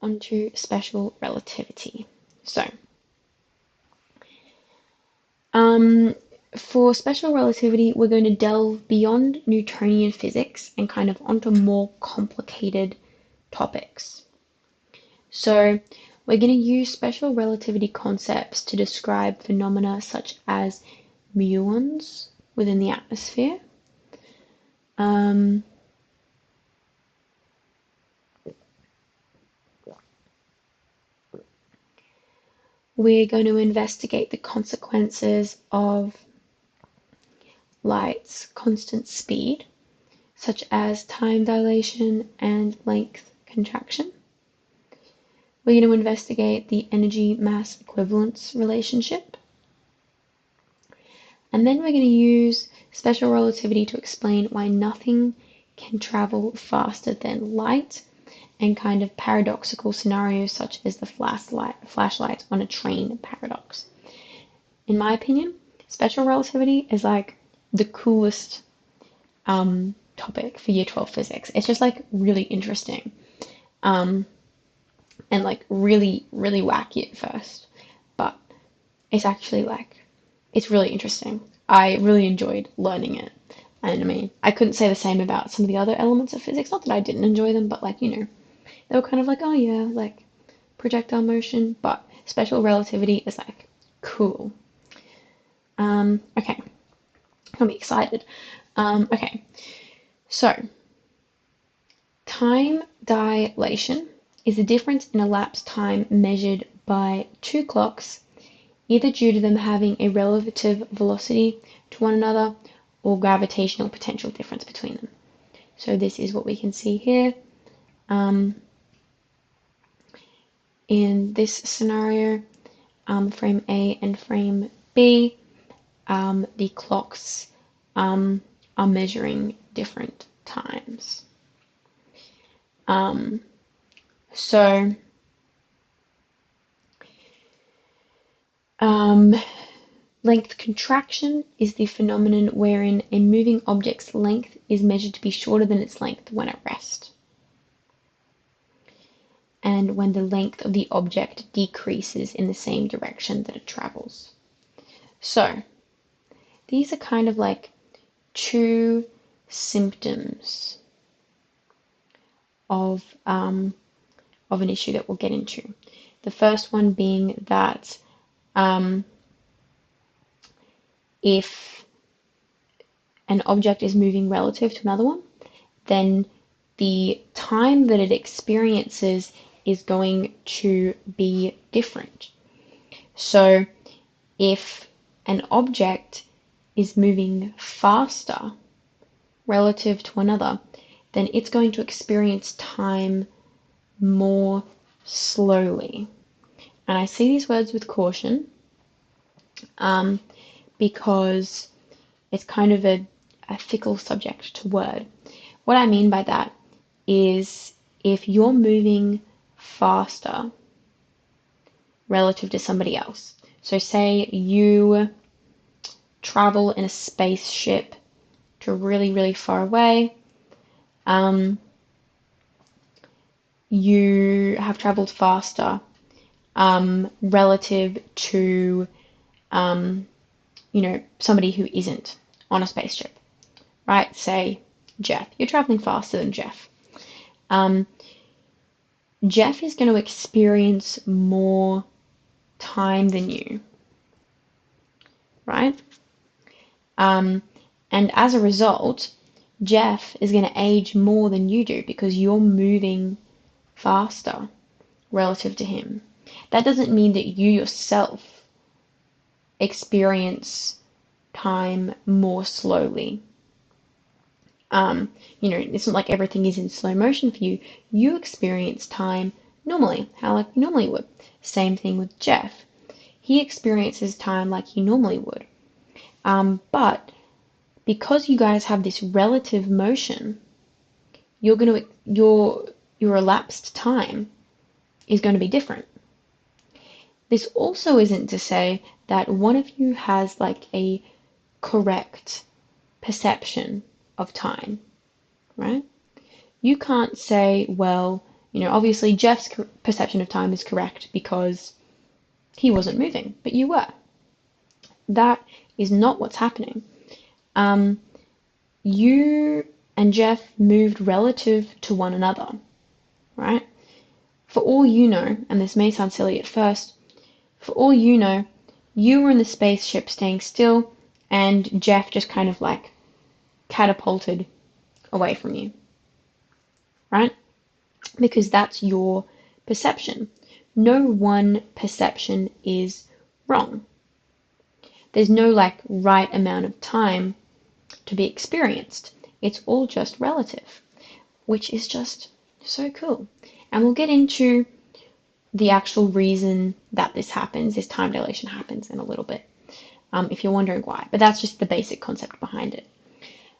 onto special relativity. So, um, for special relativity, we're going to delve beyond Newtonian physics and kind of onto more complicated topics. So, we're going to use special relativity concepts to describe phenomena such as muons within the atmosphere. Um, we're going to investigate the consequences of light's constant speed, such as time dilation and length contraction. We're going to investigate the energy-mass equivalence relationship. And then we're going to use special relativity to explain why nothing can travel faster than light and kind of paradoxical scenarios such as the flashlight on a train paradox. In my opinion, special relativity is like the coolest topic for Year 12 physics. It's just like really interesting. And like really, really wacky at first, but it's actually like, it's really interesting. I really enjoyed learning it. And I mean, I couldn't say the same about some of the other elements of physics. Not that I didn't enjoy them, but like, they were kind of like, oh yeah, like projectile motion, but special relativity is like cool. Okay, I'm excited. Okay, so time dilation is the difference in elapsed time measured by two clocks, either due to them having a relative velocity to one another or gravitational potential difference between them. So this is what we can see here. In this scenario, frame A and frame B, the clocks are measuring different times. So length contraction is the phenomenon wherein a moving object's length is measured to be shorter than its length when at rest, and when the length of the object decreases in the same direction that it travels. So these are kind of like two symptoms of an issue that we'll get into. The first one being that if an object is moving relative to another one, then the time that it experiences is going to be different. So if an object is moving faster relative to another, then it's going to experience time more slowly. And I say these words with caution because it's kind of a fickle subject to word. What I mean by that is if you're moving faster relative to somebody else, so say you travel in a spaceship to really, really far away, you have traveled faster relative to somebody who isn't on a spaceship, right? Say Jeff, you're traveling faster than Jeff. Jeff is going to experience more time than you, right? And as a result, Jeff is going to age more than you do because you're moving faster relative to him. That doesn't mean that you yourself experience time more slowly. It's not like everything is in slow motion for you. You experience time normally, how like you normally would. Same thing with Jeff. He experiences time like he normally would. But because you guys have this relative motion, your elapsed time is going to be different. This also isn't to say that one of you has like a correct perception of time, right? You can't say, well, obviously Jeff's perception of time is correct because he wasn't moving, but you were. That is not what's happening. You and Jeff moved relative to one another, right? For all you know, and this may sound silly at first, for all you know, you were in the spaceship staying still, and Jeff just kind of like catapulted away from you, right? Because that's your perception. No one perception is wrong. There's no like right amount of time to be experienced. It's all just relative, which is just so cool. And we'll get into the actual reason that this happens, this time dilation happens in a little bit, if you're wondering why. But that's just the basic concept behind it.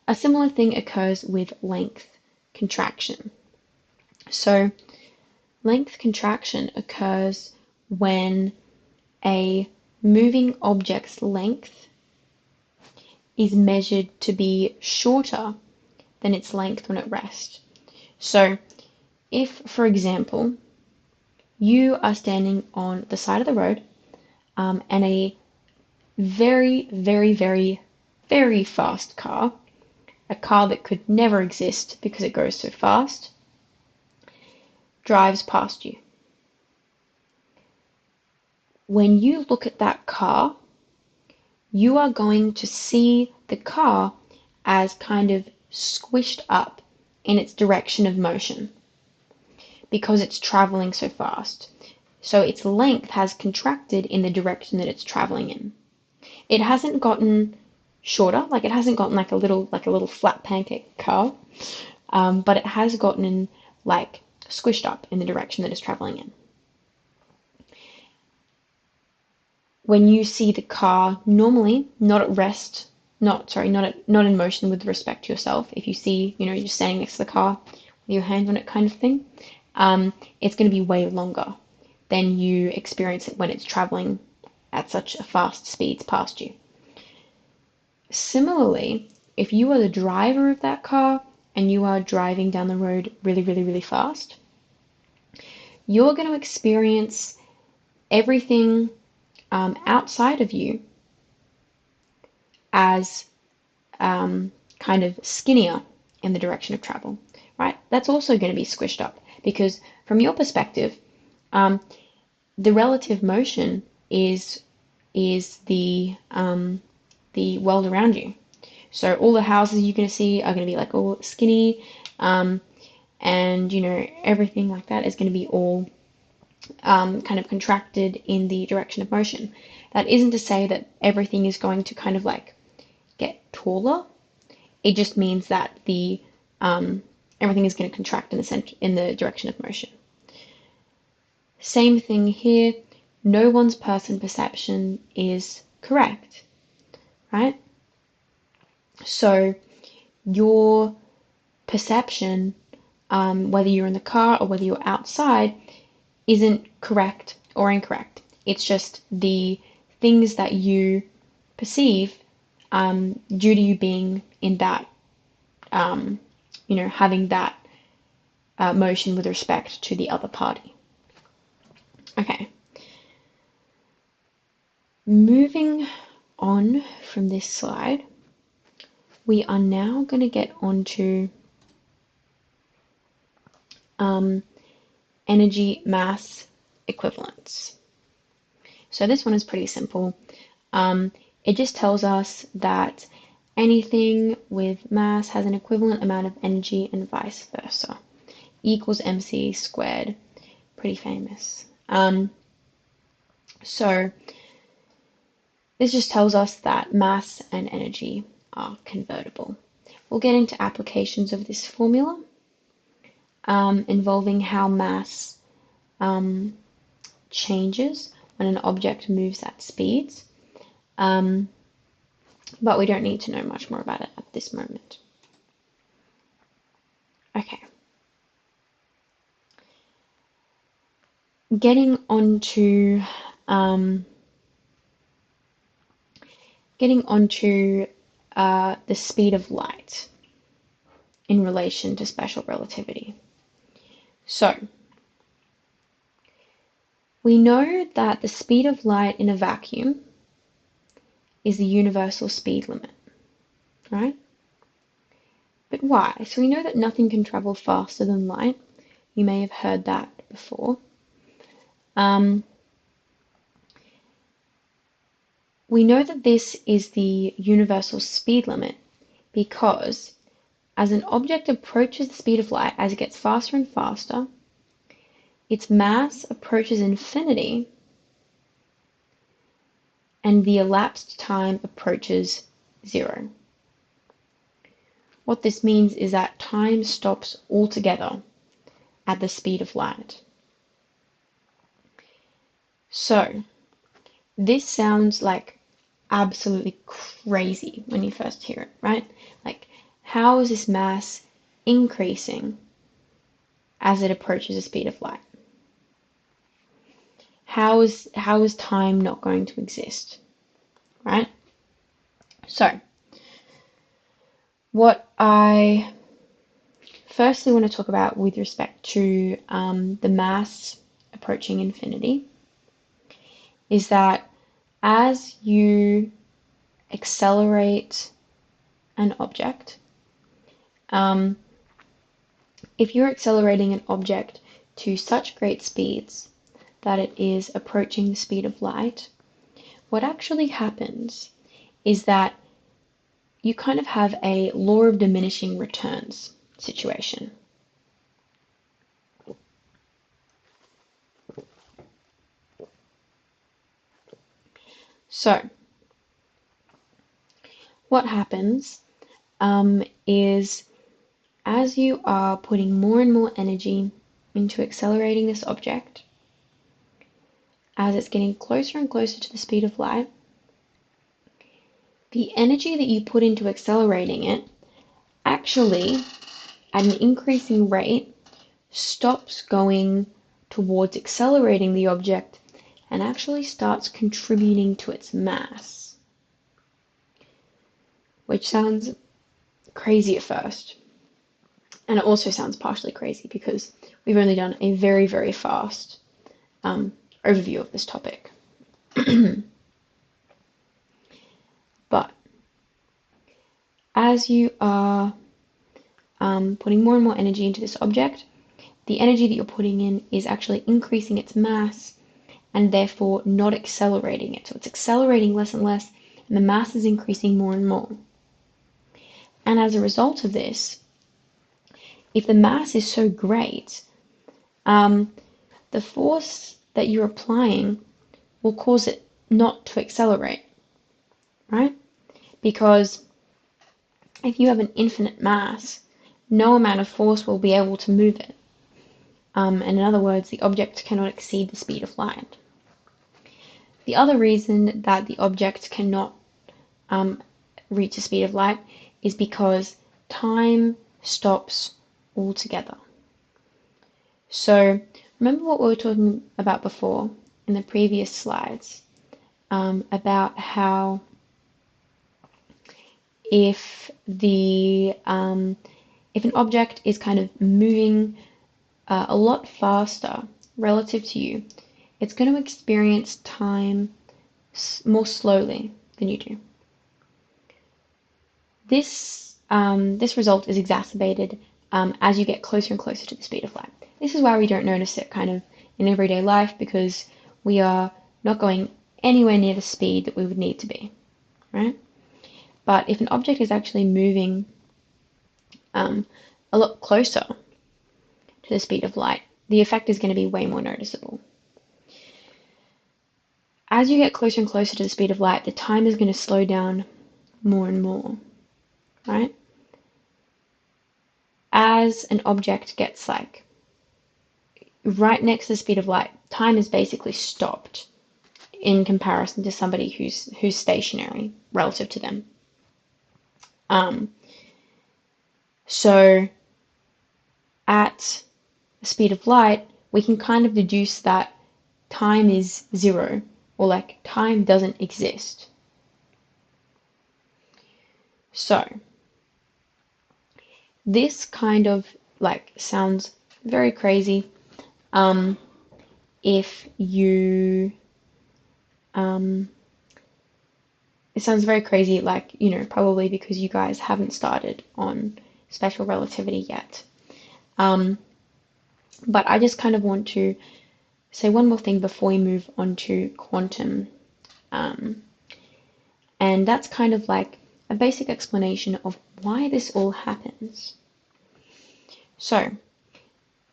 A similar thing occurs with length contraction. So length contraction occurs when a moving object's length is measured to be shorter than its length when at rest. So if, for example, you are standing on the side of the road and a very, very, very, very fast car, a car that could never exist because it goes so fast, drives past you. When you look at that car, you are going to see the car as kind of squished up in its direction of motion because it's traveling so fast. So its length has contracted in the direction that it's traveling in. It hasn't gotten shorter, like it hasn't gotten like a little flat pancake car, but it has gotten like squished up in the direction that it's traveling in. When you see the car normally not at rest, not in motion with respect to yourself, if you see, you're just standing next to the car with your hand on it kind of thing, it's going to be way longer than you experience it when it's traveling at such a fast speeds past you. Similarly, if you are the driver of that car and you are driving down the road really, really, really fast, you're going to experience everything outside of you as kind of skinnier in the direction of travel, right? That's also going to be squished up because from your perspective, the relative motion is the world around you. So all the houses you're going to see are going to be like all skinny, and everything like that is going to be all kind of contracted in the direction of motion. That isn't to say that everything is going to kind of like get taller. It just means that the everything is going to contract in the direction of motion. Same thing here. No one's person perception is correct, right? So your perception, whether you're in the car or whether you're outside, isn't correct or incorrect. It's just the things that you perceive due to you being in that, having that motion with respect to the other party. Okay. Moving on from this slide, we are now going to get onto energy mass equivalence. So this one is pretty simple. It just tells us that anything with mass has an equivalent amount of energy and vice versa. E equals mc squared. Pretty famous. So this just tells us that mass and energy are convertible. We'll get into applications of this formula involving how mass changes when an object moves at speeds, but we don't need to know much more about it at this moment. Okay. Getting onto the speed of light in relation to special relativity. So We know that the speed of light in a vacuum is the universal speed limit, right? But why? So we know that nothing can travel faster than light. You may have heard that before. We know that this is the universal speed limit because as an object approaches the speed of light, as it gets faster and faster, its mass approaches infinity and the elapsed time approaches zero. What this means is that time stops altogether at the speed of light. So, this sounds like absolutely crazy when you first hear it, right? Like, how is this mass increasing as it approaches the speed of light? How is time not going to exist, right? So, what I firstly want to talk about with respect to the mass approaching infinity is that as you accelerate an object, if you're accelerating an object to such great speeds that it is approaching the speed of light, what actually happens is that you kind of have a law of diminishing returns situation. So, what happens is as you are putting more and more energy into accelerating this object, as it's getting closer and closer to the speed of light, the energy that you put into accelerating it actually, at an increasing rate, stops going towards accelerating the object and actually starts contributing to its mass, which sounds crazy at first. And it also sounds partially crazy because we've only done a very, very fast overview of this topic. But as you are putting more and more energy into this object, the energy that you're putting in is actually increasing its mass and therefore not accelerating it. So it's accelerating less and less, and the mass is increasing more and more. And as a result of this, if the mass is so great, the force that you're applying will cause it not to accelerate, right? Because if you have an infinite mass, no amount of force will be able to move it. And in other words, the object cannot exceed the speed of light. The other reason that the object cannot reach the speed of light is because time stops altogether. So remember what we were talking about before in the previous slides about how if an object is kind of moving a lot faster relative to you, it's going to experience time more slowly than you do. This result is exacerbated as you get closer and closer to the speed of light. This is why we don't notice it kind of in everyday life, because we are not going anywhere near the speed that we would need to be, right? But if an object is actually moving a lot closer to the speed of light, the effect is going to be way more noticeable. As you get closer and closer to the speed of light, the time is going to slow down more and more, right? As an object gets like right next to the speed of light, time is basically stopped in comparison to somebody who's stationary relative to them. So at the speed of light, we can kind of deduce that time is zero, or like time doesn't exist. So this kind of like sounds very crazy. if you, it sounds very crazy, like, probably because you guys haven't started on special relativity yet. But I just kind of want to say one more thing before we move on to quantum. And that's kind of like a basic explanation of why this all happens. So,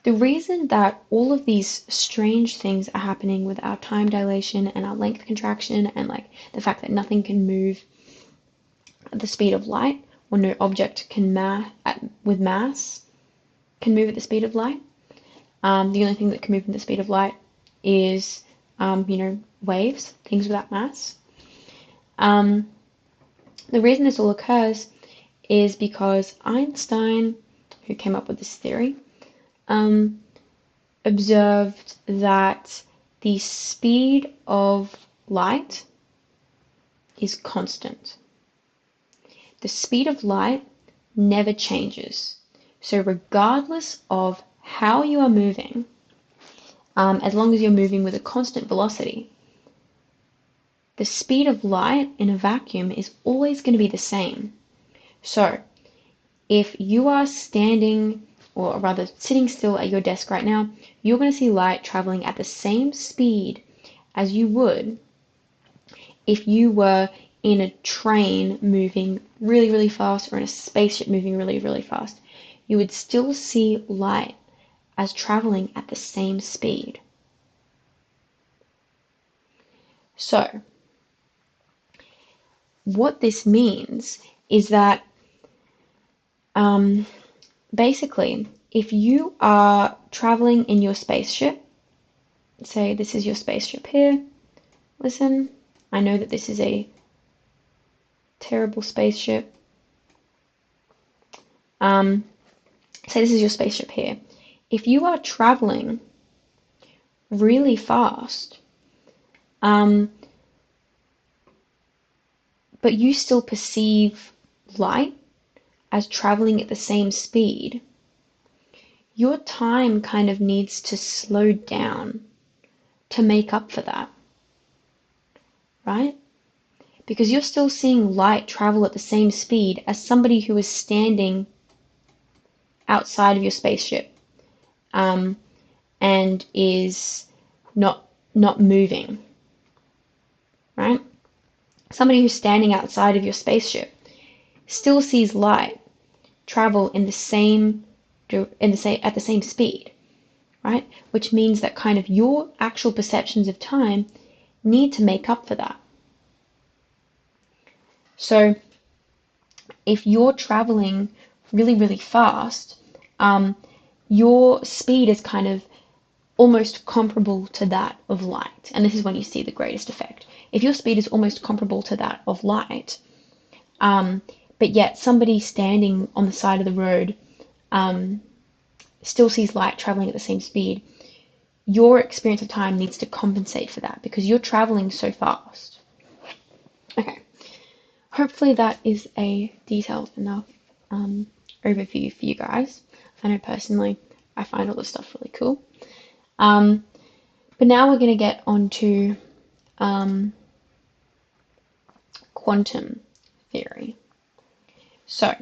the reason that all of these strange things are happening with our time dilation and our length contraction, and like the fact that nothing can move at the speed of light, or no object can with mass can move at the speed of light. The only thing that can move at the speed of light is, waves, things without mass. The reason this all occurs is because Einstein, who came up with this theory, observed that the speed of light is constant. The speed of light never changes. So regardless of how you are moving, as long as you're moving with a constant velocity, the speed of light in a vacuum is always going to be the same. So if you are standing, or rather sitting still at your desk right now, you're going to see light traveling at the same speed as you would if you were in a train moving really, really fast, or in a spaceship moving really, really fast. You would still see light as traveling at the same speed. So, what this means is that basically, if you are traveling in your spaceship, say this is your spaceship here, listen, I know that this is a terrible spaceship. Say this is your spaceship here. If you are traveling really fast, but you still perceive light as traveling at the same speed, your time kind of needs to slow down to make up for that, right? Because you're still seeing light travel at the same speed as somebody who is standing outside of your spaceship, and is not moving, right? Somebody who's standing outside of your spaceship still sees light travel at the same speed, right? Which means that kind of your actual perceptions of time need to make up for that. So if you're traveling really, really fast, your speed is kind of almost comparable to that of light. And this is when you see the greatest effect. If your speed is almost comparable to that of light, but yet somebody standing on the side of the road still sees light traveling at the same speed, your experience of time needs to compensate for that because you're traveling so fast. Okay, hopefully that is a detailed enough overview for you guys. I know personally I find all this stuff really cool. But now we're going to get on to quantum theory. So,